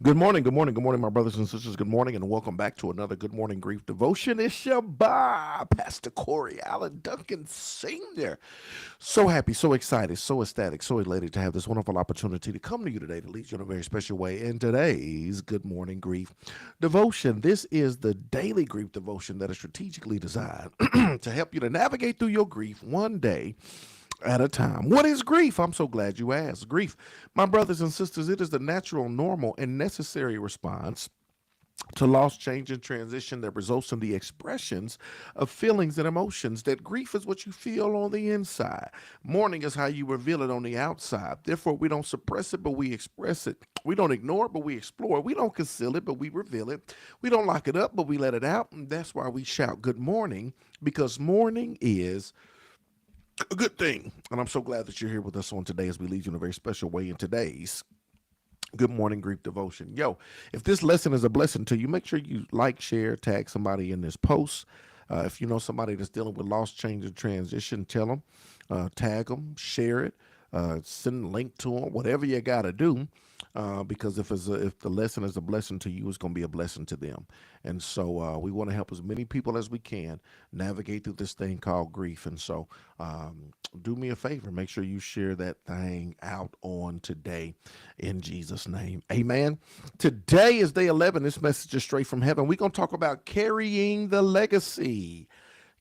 Good morning, my brothers and sisters. Good morning, and welcome back to another Good Morning Grief Devotion. It's your Bob, Pastor Corey Allen Duncan Sr. So happy, so excited, so ecstatic, so elated to have this wonderful opportunity to come to you today to lead you in a very special way in today's Good Morning Grief Devotion. This is the daily grief devotion that is strategically designed to help you to navigate through your grief one day at a time. What is grief? I'm so glad you asked. Grief, my brothers and sisters, it is the natural, normal, and necessary response to loss, change, and transition that results in the expressions of feelings and emotions. That grief is what you feel on the inside. Mourning is how you reveal it on the outside. Therefore, we don't suppress it, but we express it. We don't ignore it, but we explore it. We don't conceal it, but we reveal it. We don't lock it up, but we let it out. And that's why we shout good morning, because morning is a good thing. And I'm so glad that you're here with us on today as we lead you in a very special way in today's Good Morning Grief Devotion. Yo, if this lesson is a blessing to you, make sure you like, share, tag somebody in this post. If you know somebody that's dealing with loss, change, and transition, tell them, tag them, share it, send a link to them, whatever you got to do. Because if the lesson is a blessing to you, it's going to be a blessing to them. And so we want to help as many people as we can navigate through this thing called grief. And so do me a favor, make sure you share that thing out on today in Jesus' name. Amen. Today is day 11. This message is straight from heaven. We're going to talk about carrying the legacy.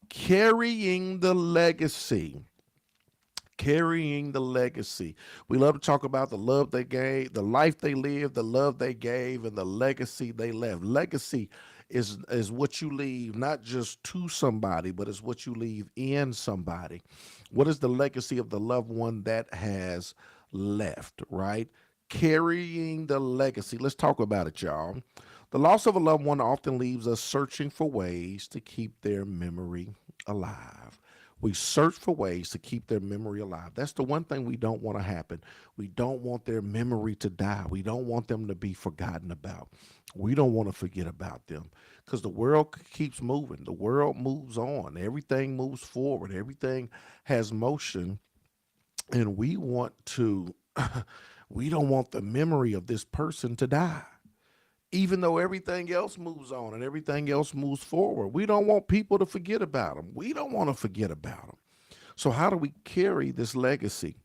Carrying the legacy. Carrying the legacy. We love to talk about the love they gave, the life they lived, the love they gave, and the legacy they left. Legacy is what you leave, not just to somebody, but it's what you leave in somebody. What is the legacy of the loved one that has left, right? Carrying the legacy. Let's talk about it, y'all. The loss of a loved one often leaves us searching for ways to keep their memory alive. We search for ways to keep their memory alive. That's the one thing we don't want to happen. We don't want their memory to die. We don't want them to be forgotten about. We don't want to forget about them because the world keeps moving. The world moves on. Everything moves forward. Everything has motion. And we want to, we don't want the memory of this person to die even though everything else moves on and everything else moves forward. We don't want people to forget about them. We don't want to forget about them. So, how do we carry this legacy?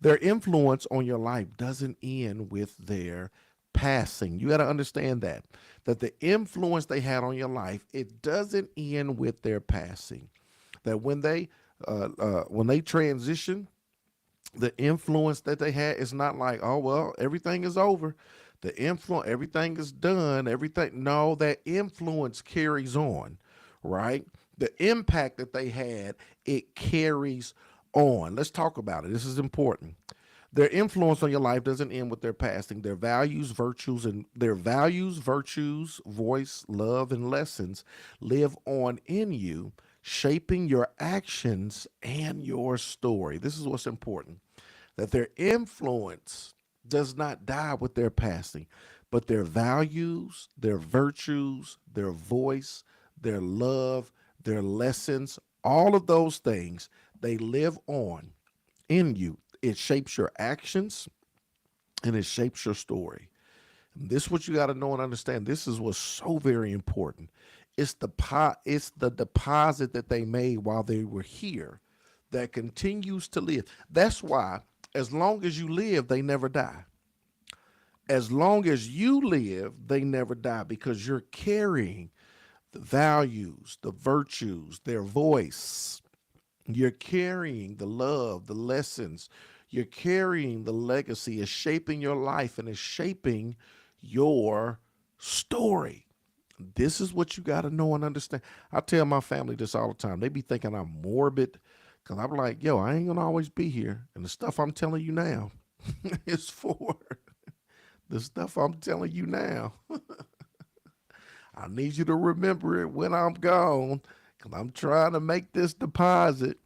Their influence on your life doesn't end with their passing. You got to understand that the influence they had on your life, it doesn't end with their passing. That when they transition, the influence that they had is not like, oh well, everything is over. The influence, everything is done, everything. No, that influence carries on, right? The impact that they had, it carries on. Let's talk about it. This is important. Their influence on your life doesn't end with their passing. Their values, virtues, voice, love, and lessons live on in you, shaping your actions and your story. This is what's important. That their influence does not die with their passing, but their values, their virtues, their voice, their love, their lessons, all of those things, they live on in you. It shapes your actions and it shapes your story. And this is what you got to know and understand. This is what's so very important. It's the deposit that they made while they were here that continues to live. That's why as long as you live, they never die. As long as you live, they never die because you're carrying the values, the virtues, their voice. You're carrying the love, the lessons. You're carrying the legacy. It's shaping your life and it's shaping your story. This is what you got to know and understand. I tell my family this all the time. They be thinking I'm morbid because I'm like, yo, I ain't going to always be here. And the stuff I'm telling you now is for the stuff I'm telling you now. I need you to remember it when I'm gone because I'm trying to make this deposit.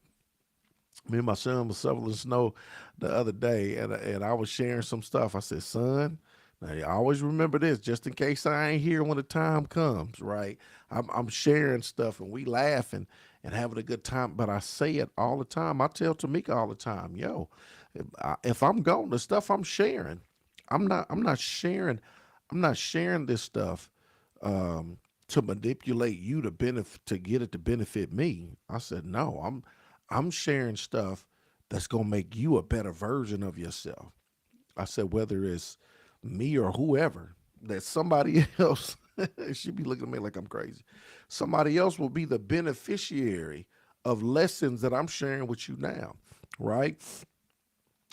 Me and my son was shoveling snow the other day, and I was sharing some stuff. I said, son, now you always remember this, just in case I ain't here when the time comes, right? I'm sharing stuff, and we laughing and having a good time, but I say it all the time. I tell Tamika all the time, yo, if I'm gone, the stuff I'm sharing, I'm not sharing I'm not sharing this stuff to manipulate you to benefit to get it to benefit me. I said, no, I'm sharing stuff that's gonna make you a better version of yourself. I said, whether it's me or whoever, that somebody else, she'd be looking at me like I'm crazy. Somebody else will be the beneficiary of lessons that I'm sharing with you now, right?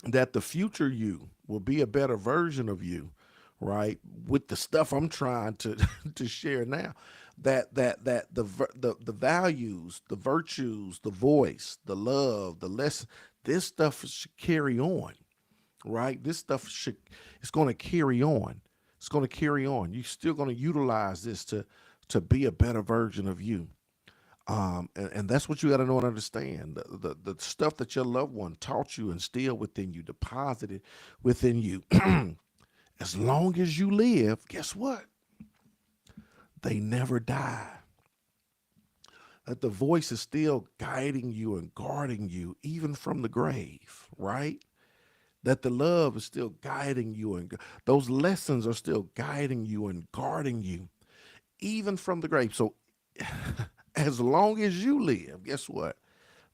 That the future you will be a better version of you, right? With the stuff I'm trying to to share now, that the values, the virtues, the voice, the love, the lesson, this stuff should carry on, right? This stuff should it's going to carry on. It's going to carry on. You're still going to utilize this to be a better version of you. And that's what you got to know and understand. The stuff that your loved one taught you, instilled within you, deposited within you. As long as you live, guess what? They never die. That the voice is still guiding you and guarding you, even from the grave, right? That the love is still guiding you, and those lessons are still guiding you and guarding you, even from the grave. So, as long as you live, guess what?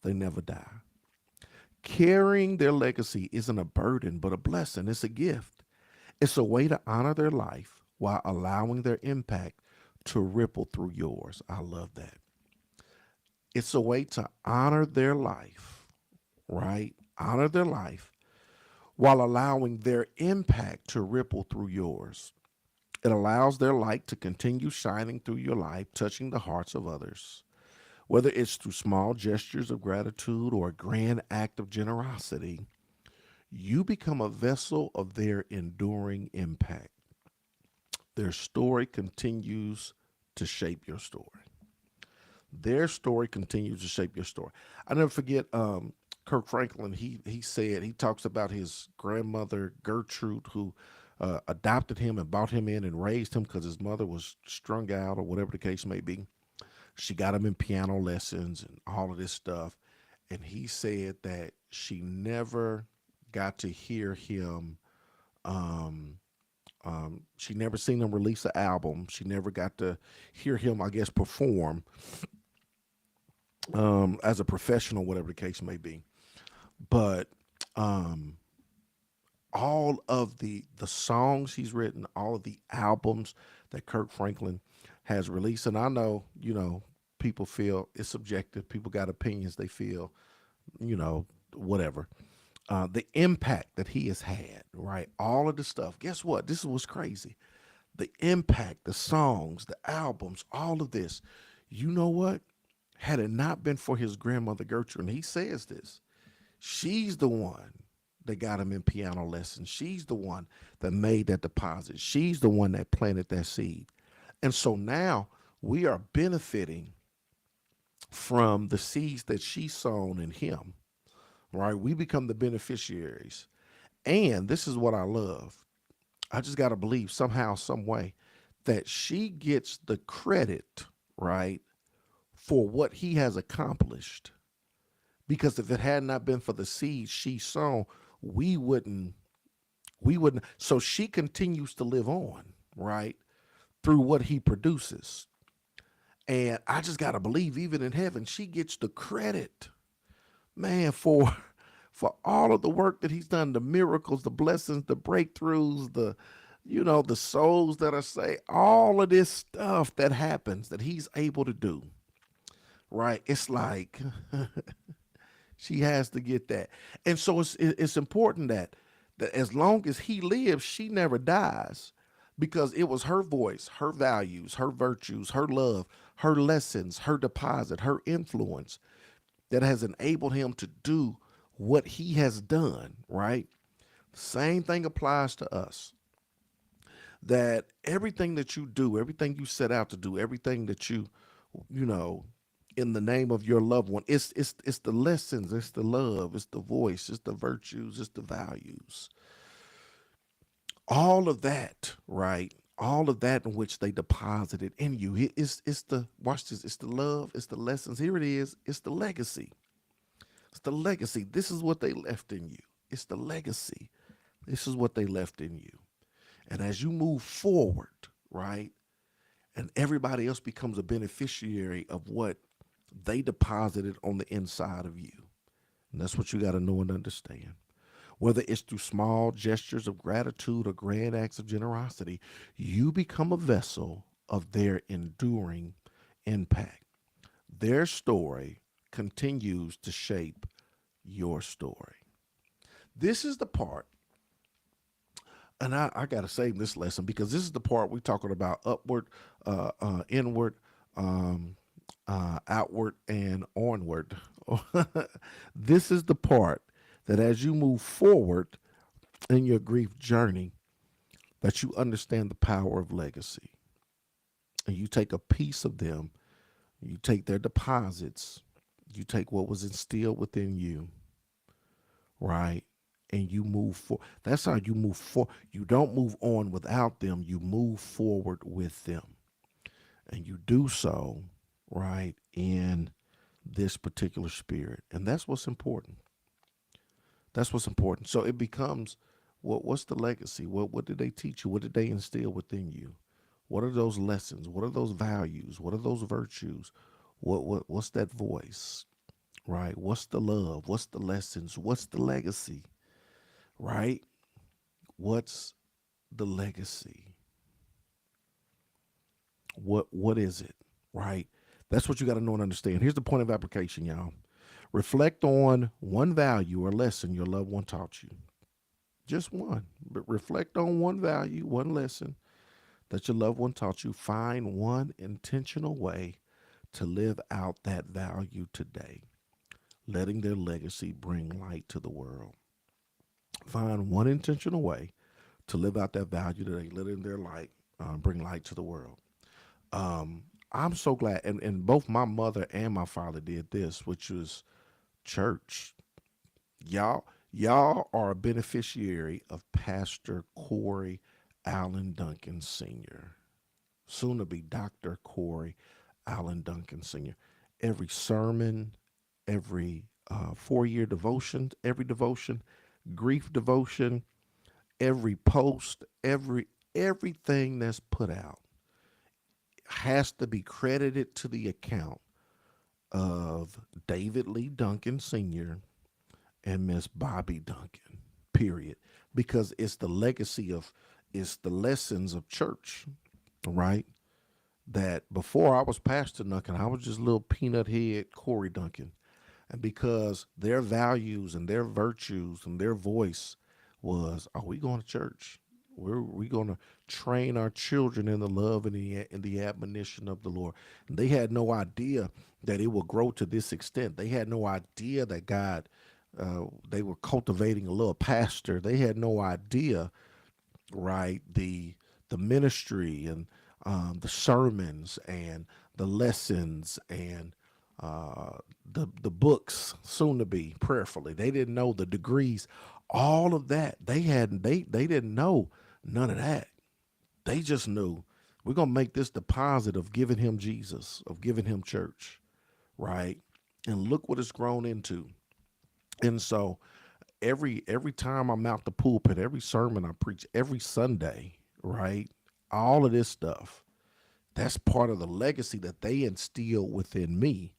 They never die. Carrying their legacy isn't a burden, but a blessing. It's a gift. It's a way to honor their life while allowing their impact to ripple through yours. I love that. It's a way to honor their life, right? Honor their life while allowing their impact to ripple through yours. It allows their light to continue shining through your life, touching the hearts of others. Whether it's through small gestures of gratitude or a grand act of generosity, you become a vessel of their enduring impact. Their story continues to shape your story. Their story continues to shape your story. I never forget Kirk Franklin. He said he talks about his grandmother Gertrude, who adopted him and brought him in and raised him because his mother was strung out or whatever the case may be. She got him in piano lessons and all of this stuff. And he said that she never got to hear him. Um, she never seen him release an album. She never got to hear him, I guess, perform as a professional, whatever the case may be. But um, all of the songs he's written, all of the albums that Kirk Franklin has released, and I know, people feel it's subjective. People got opinions. They feel, whatever. The impact that he has had, right? All of the stuff. Guess what? This is what's crazy. The impact, the songs, the albums, all of this. You know what? Had it not been for his grandmother Gertrude, and he says this, she's the one that got him in piano lessons. She's the one that made that deposit. She's the one that planted that seed. And so now we are benefiting from the seeds that she sown in him, right? We become the beneficiaries. And this is what I love. I just got to believe somehow, some way, that she gets the credit, right, for what he has accomplished. Because if it had not been for the seeds she sown, we wouldn't, we wouldn't. So she continues to live on, right, through what he produces. And I just got to believe, even in heaven, she gets the credit, man, for all of the work that he's done, the miracles, the blessings, the breakthroughs, the souls that are saved, all of this stuff that happens that he's able to do, right? It's like she has to get that. And so it's important that as long as he lives, she never dies, because it was her voice, her values, her virtues, her love, her lessons, her deposit, her influence that has enabled him to do what he has done, right? Same thing applies to us. That everything that you do, everything you set out to do, everything that you know, in the name of your loved one, it's the lessons, it's the love, it's the voice, it's the virtues, it's the values. All of that, right? All of that in which they deposited in you. It's the watch this, it's the love, it's the lessons. Here it is, it's the legacy. It's the legacy. This is what they left in you. It's the legacy. This is what they left in you. And as you move forward, right, and everybody else becomes a beneficiary of what they deposited on the inside of you. And that's what you got to know and understand. Whether it's through small gestures of gratitude or grand acts of generosity, you become a vessel of their enduring impact. Their story continues to shape your story. This is the part, and I got to save this lesson because this is the part we're talking about upward, inward, um, outward, and onward. This is the part that as you move forward in your grief journey, that you understand the power of legacy. And you take a piece of them, you take their deposits, you take what was instilled within you, right? And you move for that's how you move for you don't move on without them, you move forward with them. And you do so, right, in this particular spirit. And that's what's important. That's what's important. So it becomes what's the legacy? What did they teach you? What did they instill within you? What are those lessons? What are those values? What are those virtues? What's that voice? Right? What's the love? What's the lessons? What's the legacy? Right? What's the legacy? What is it? Right? That's what you got to know and understand. Here's the point of application, y'all. Reflect on one value or lesson your loved one taught you. Just one. But reflect on one value, one lesson that your loved one taught you. Find one intentional way to live out that value today, letting their legacy bring light to the world. Find one intentional way to live out that value today, letting their light bring light to the world. I'm so glad, and both my mother and my father did this, which was church. Y'all are a beneficiary of Pastor Corey Allen Duncan Sr., soon to be Dr. Corey Allen Duncan Sr. Every sermon, every 4 year devotion, every devotion, grief devotion, every post, everything that's put out has to be credited to the account of David Lee Duncan Sr. and Miss Bobby Duncan, period. Because it's the lessons of church, right? That before I was Pastor Duncan, I was just little peanut head Corey Duncan. And because their values and their virtues and their voice was, are we going to church? We going to train our children in the love and the admonition of the Lord. And they had no idea that it would grow to this extent. They had no idea that they were cultivating a little pastor. They had no idea, right? The ministry and the sermons and the lessons and the books, soon to be prayerfully. They didn't know the degrees, all of that. They didn't know none of that. They just knew we're gonna make this deposit of giving him Jesus, of giving him church, right? And look what it's grown into. And so every time I'm out the pulpit, every sermon I preach, every Sunday, right? All of this stuff, that's part of the legacy that they instill within me,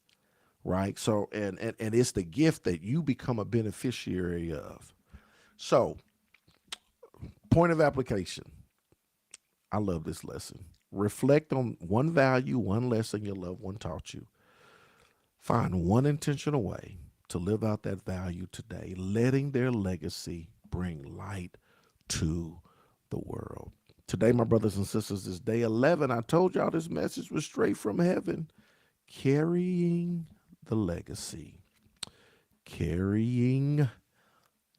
right? So and it's the gift that you become a beneficiary of. So, point of application. I love this lesson. Reflect on one value, one lesson your loved one taught you. Find one intentional way to live out that value today, letting their legacy bring light to the world. Today, my brothers and sisters, is day 11. I told y'all this message was straight from heaven. Carrying the legacy. Carrying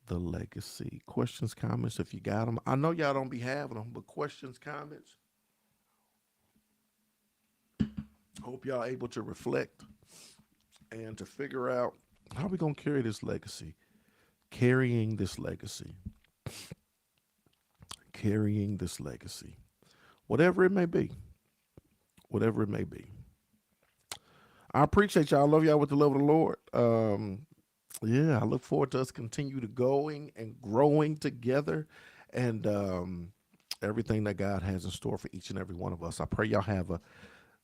the legacy. Questions, comments, if you got them. I know y'all don't be having them, but questions, comments. Hope y'all able to reflect and to figure out how we going to carry this legacy. Carrying this legacy. Carrying this legacy. Whatever it may be. Whatever it may be. I appreciate y'all. I love y'all with the love of the Lord. Yeah, I look forward to us continue to going and growing together. And everything that God has in store for each and every one of us. I pray y'all have a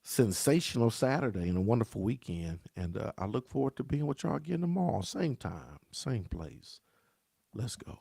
sensational Saturday and a wonderful weekend. And I look forward to being with y'all again tomorrow, same time, same place. Let's go.